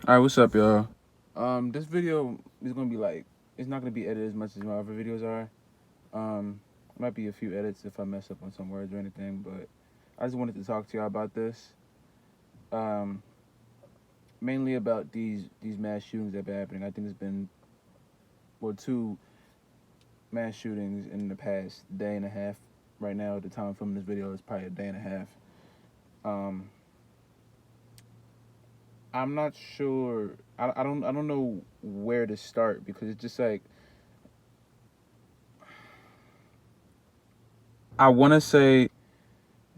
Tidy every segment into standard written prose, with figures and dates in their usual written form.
Alright, what's up, y'all? This video is gonna be like, it's not gonna be edited as much as my other videos are. Might be a few edits if I mess up on some words or anything, but I just wanted to talk to y'all about this. Um, Mainly about these mass shootings that have been happening. I think there's been, well, two mass shootings in the past day and a half. Right now, at the time I'm filming this video, it's probably a day and a half. Um, I'm not sure. I don't know where to start because it's just like I want to say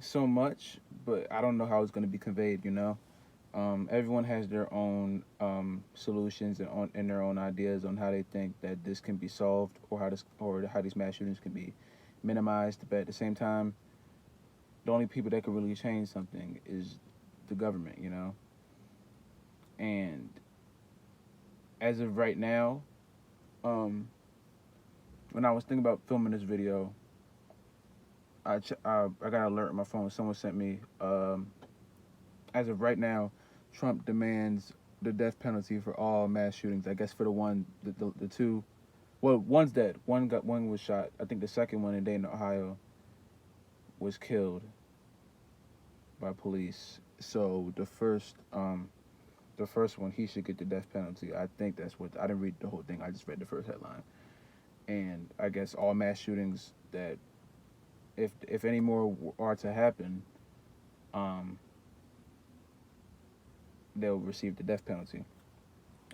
so much, but I don't know how it's going to be conveyed. Everyone has their own solutions and their own ideas on how they think that this can be solved or how these mass shootings can be minimized. But at the same time, the only people that can really change something is the government. And as of right now, um, when I was thinking about filming this video, I got an alert on my phone. Someone sent me. As of right now, Trump demands the death penalty for all mass shootings. I guess for the two. Well, one's dead. One was shot. I think the second one in Dayton, Ohio, was killed by police. So the first one, he should get the death penalty. I think that's what I didn't read the whole thing. I just read the first headline. And I guess all mass shootings that, if any more are to happen, um, they'll receive the death penalty.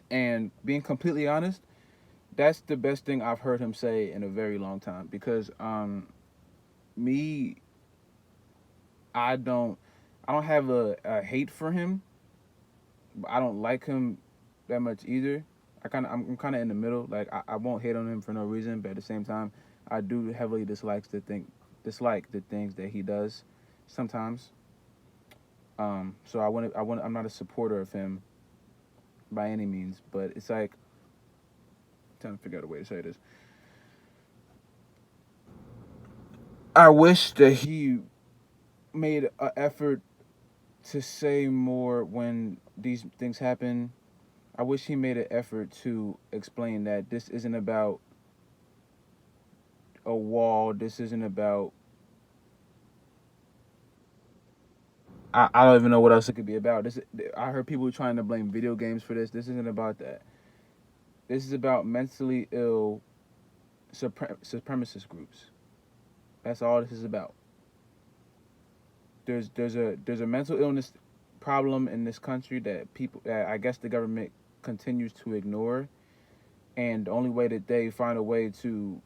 And being completely honest, that's the best thing I've heard him say in a very long time because me I don't have a hate for him, but I don't like him that much either. I'm kind of in the middle. Like I won't hate on him for no reason, but at the same time, I do heavily dislike the things that he does sometimes. So I'm not a supporter of him by any means, but it's like I'm trying to figure out a way to say this. I wish that he made an effort to say more when these things happen. I wish he made an effort to explain that this isn't about a wall. This isn't about. I don't even know what else it could be about. I heard people trying to blame video games for this. This isn't about that. This is about mentally ill supremacist groups. That's all this is about. There's a mental illness problem in this country that I guess the government continues to ignore, and the only way that they find a way to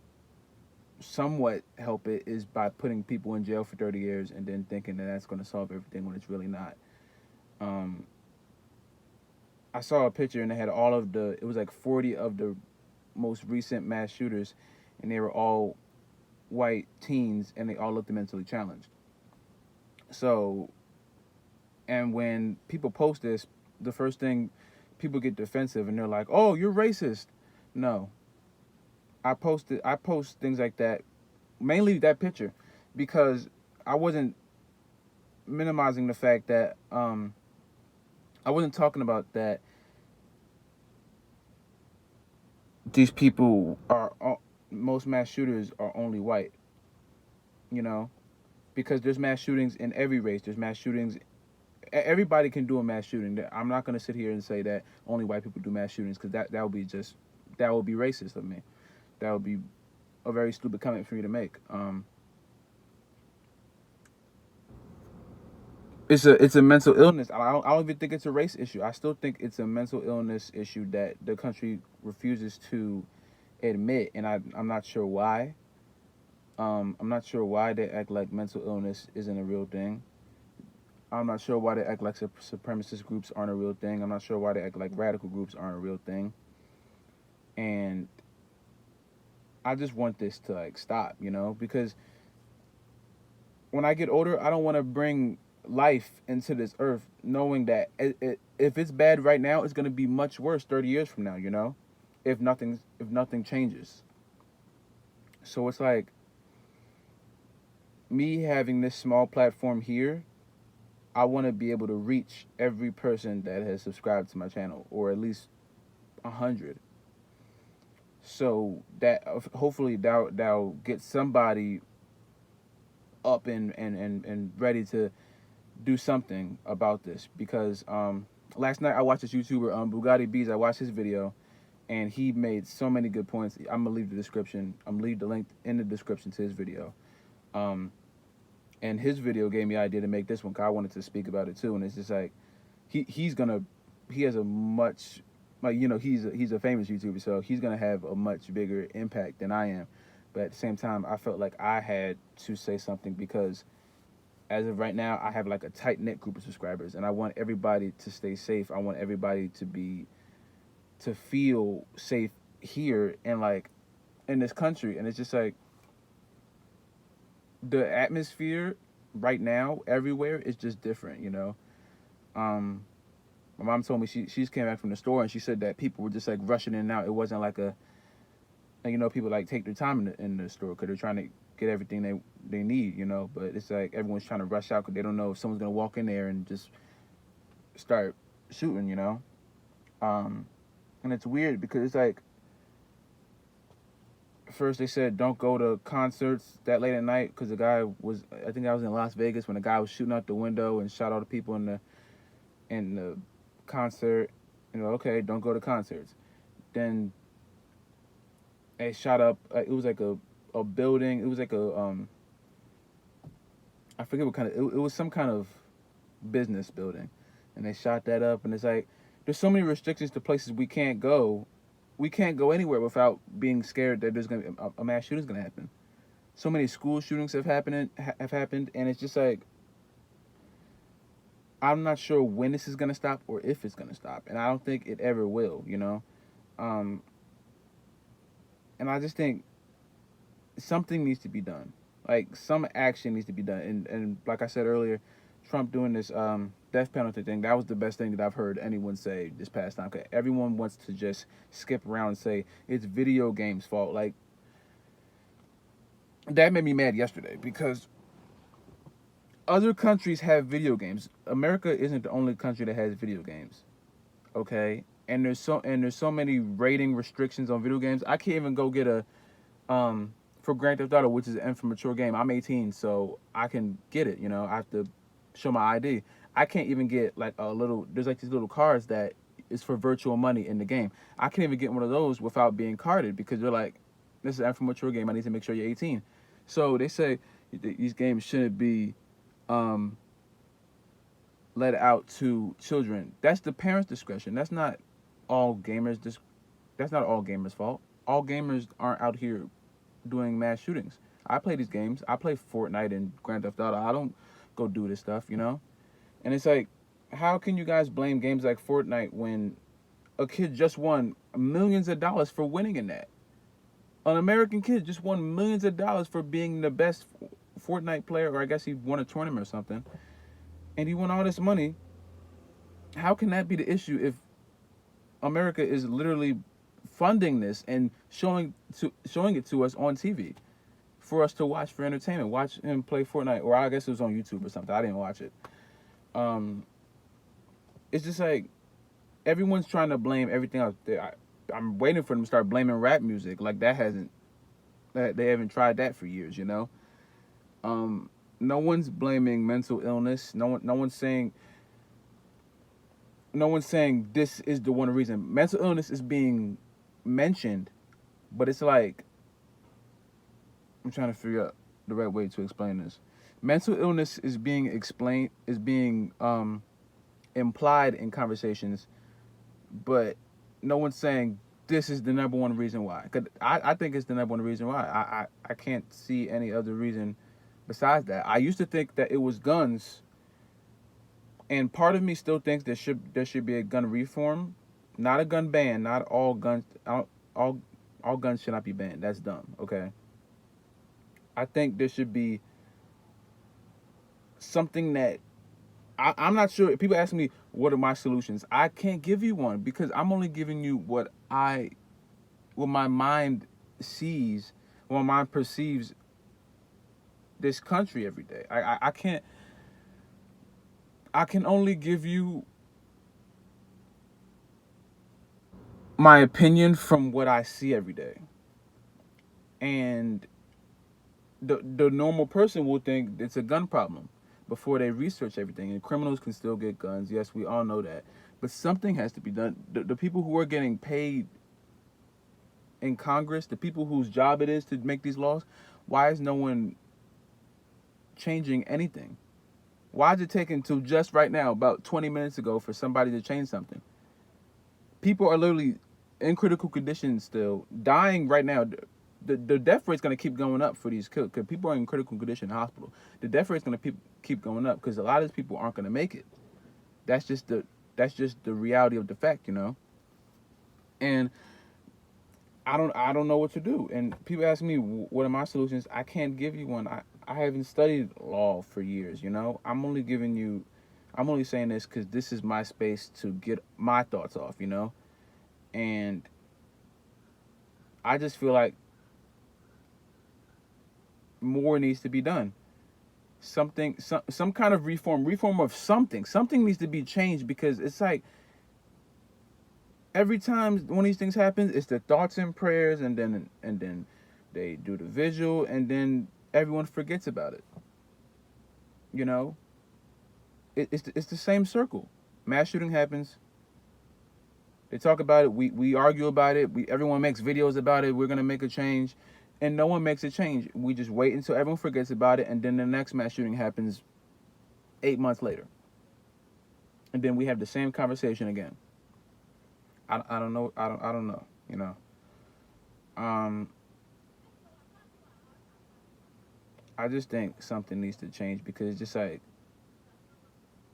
somewhat help it is by putting people in jail for 30 years and then thinking that that's going to solve everything when it's really not. Um, I saw a picture and it had it was like 40 of the most recent mass shooters, and they were all white teens and they all looked mentally challenged. So, and when people post this, the first thing people get defensive and they're like, "Oh, you're racist." No, I post things like that, mainly that picture, because I wasn't minimizing the fact that I wasn't talking about that these people are most mass shooters are only white, you know, because there's mass shootings in every race. There's mass shootings. Everybody can do a mass shooting. I'm not gonna sit here and say that only white people do mass shootings because that would be that would be racist of me. That would be a very stupid comment for me to make. It's a mental illness. I don't even think it's a race issue. I still think it's a mental illness issue that the country refuses to admit, and I'm not sure why. I'm not sure why they act like mental illness isn't a real thing. I'm not sure why they act like supremacist groups aren't a real thing. I'm not sure why they act like radical groups aren't a real thing. And I just want this to like stop, because when I get older, I don't want to bring life into this earth knowing that if it's bad right now, it's going to be much worse 30 years from now, if nothing changes. So it's like me having this small platform here, I want to be able to reach every person that has subscribed to my channel, or at least 100. So that hopefully that'll get somebody up and ready to do something about this. Because last night I watched this YouTuber, Bugatti Bees. I watched his video, and he made so many good points. I'm gonna leave the description. I'm gonna leave the link in the description to his video. And his video gave me the idea to make this one, because I wanted to speak about it too. And it's just like he has a much, like, you know, he's a famous YouTuber, so he's gonna have a much bigger impact than I am. But at the same time, I felt like I had to say something, because as of right now, I have like a tight knit group of subscribers, and I want everybody to stay safe. I want everybody to feel safe here and like in this country. And it's just like the atmosphere right now everywhere is just different, you know. My mom told me she's came back from the store, and she said that people were just like rushing in and out. It wasn't like and, you know, people like take their time in the store because they're trying to get everything they need, you know. But it's like everyone's trying to rush out because they don't know if someone's gonna walk in there and just start shooting, you know. And it's weird because it's like, first they said don't go to concerts that late at night because the guy was, I think I was in Las Vegas when the guy was shooting out the window and shot all the people in the concert. You know, okay, don't go to concerts. Then they shot up. It was like a building. It was like I forget what kind of. It was some kind of business building, and they shot that up. And it's like there's so many restrictions to places we can't go. We can't go anywhere without being scared that there's gonna be a mass shooting's gonna happen. So many school shootings have happened, and it's just like I'm not sure when this is gonna stop or if it's gonna stop, and I don't think it ever will. You know, and I just think something needs to be done. Like some action needs to be done, and like I said earlier, Trump doing this death penalty thing, that was the best thing that I've heard anyone say this past time. 'Cause everyone wants to just skip around and say it's video games' fault. Like that made me mad yesterday because other countries have video games. America isn't the only country that has video games. Okay? And there's so many rating restrictions on video games. I can't even go get a for Grand Theft Auto, which is an infant game. I'm 18, so I can get it, you know. I have to show my ID. I can't even get like there's like these little cards that is for virtual money in the game. I can't even get one of those without being carded because they're like, this is an infant game. I need to make sure you're 18. So they say these games shouldn't be let out to children. That's the parents' discretion. That's not all gamers. That's not all gamers' fault. All gamers aren't out here doing mass shootings. I play these games. I play Fortnite and Grand Theft Auto. I don't go do this stuff, you know? And it's like, how can you guys blame games like Fortnite when a kid just won millions of dollars for winning in that? An American kid just won millions of dollars for being the best Fortnite player, or I guess he won a tournament or something. And he won all this money. How can that be the issue if America is literally funding this and showing it to us on TV for us to watch for entertainment? Watch him play Fortnite, or I guess it was on YouTube or something. I didn't watch it. It's just like everyone's trying to blame everything else. I'm waiting for them to start blaming rap music. Like they haven't tried that for years, you know. No one's blaming mental illness. No one's saying this is the one reason. Mental illness is being mentioned, but it's like I'm trying to figure out the right way to explain this. Mental illness is being implied in conversations, but no one's saying this is the number one reason why. 'Cause I think it's the number one reason why. I can't see any other reason besides that. I used to think that it was guns, and part of me still thinks there should be a gun reform, not a gun ban. Not all guns all guns should not be banned. That's dumb. Okay. I think there should be something that I'm not sure. People ask me what are my solutions. I can't give you one because I'm only giving you what my mind sees, what my mind perceives this country every day. I can't. I can only give you my opinion from what I see every day. And the normal person will think it's a gun problem before they research everything. And criminals can still get guns. Yes, we all know that. But something has to be done. The people who are getting paid in Congress, the people whose job it is to make these laws, why is no one changing anything? Why is it taking to just right now, about 20 minutes ago, for somebody to change something? People are literally in critical condition still, dying right now. The death rate's going to keep going up for these kids because people are in critical condition in hospital. The death rate's going to keep going up because a lot of these people aren't going to make it. That's just the reality of the fact, you know. And I don't know what to do. And people ask me what are my solutions. I can't give you one. I haven't studied law for years, you know. I'm only saying this because this is my space to get my thoughts off, you know. And I just feel like more needs to be done. Some kind of reform of something. Something needs to be changed because it's like every time one of these things happens, it's the thoughts and prayers, and then they do the visual, and then everyone forgets about it. You know, it's the same circle. Mass shooting happens. They talk about it. We argue about it. Everyone makes videos about it. We're gonna make a change, and no one makes a change. We just wait until everyone forgets about it, and then the next mass shooting happens 8 months later, and then we have the same conversation again. I don't know. I don't know. You know. Um, I just think something needs to change because it's just like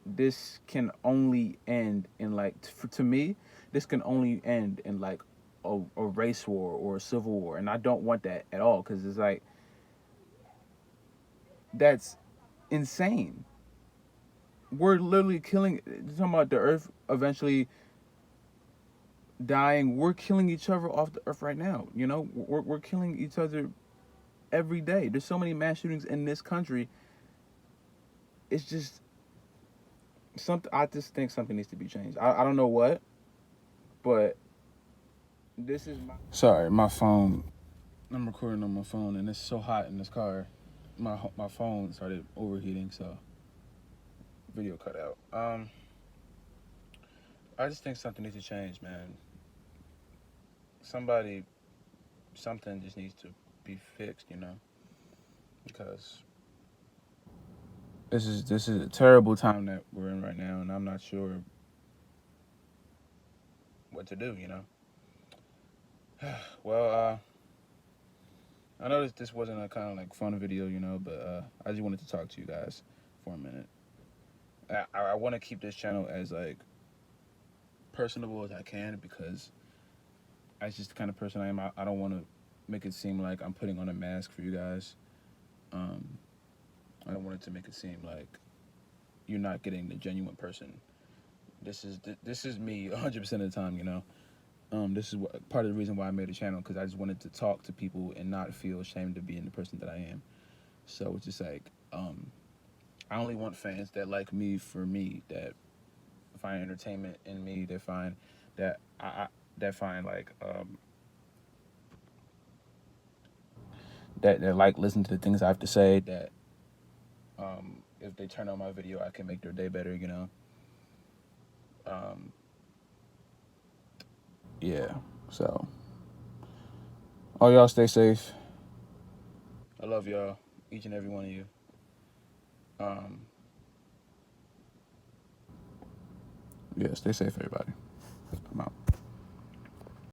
this can only end in like to me this can only end in like a race war or a civil war, and I don't want that at all because it's like that's insane. We're literally killing. You're talking about the earth eventually dying. We're killing each other off the earth right now. You know, we're killing each other every day. There's so many mass shootings in this country. It's just something. I just think something needs to be changed. I don't know what, but this is my. Sorry, my phone. I'm recording on my phone, and it's so hot in this car. My phone started overheating, so video cut out. I just think something needs to change, man. Somebody, something just needs to be fixed, you know, because this is a terrible time that we're in right now, and I'm not sure what to do, you know. Well, I know this wasn't a kind of like fun video, you know, but I just wanted to talk to you guys for a minute. I want to keep this channel as like personable as I can because that's just the kind of person I am. I don't want to make it seem like I'm putting on a mask for you guys. Um, I don't want it to make it seem like you're not getting the genuine person. This is me 100% of the time, you know. This is part of the reason why I made a channel because I just wanted to talk to people and not feel ashamed of being the person that I am. So it's just like I only want fans that like me for me, that find entertainment in me, that find that that find like that like listen to the things I have to say. That if they turn on my video, I can make their day better. You know. Um, yeah. So, all y'all stay safe. I love y'all, each and every one of you. Um, yeah, stay safe, everybody.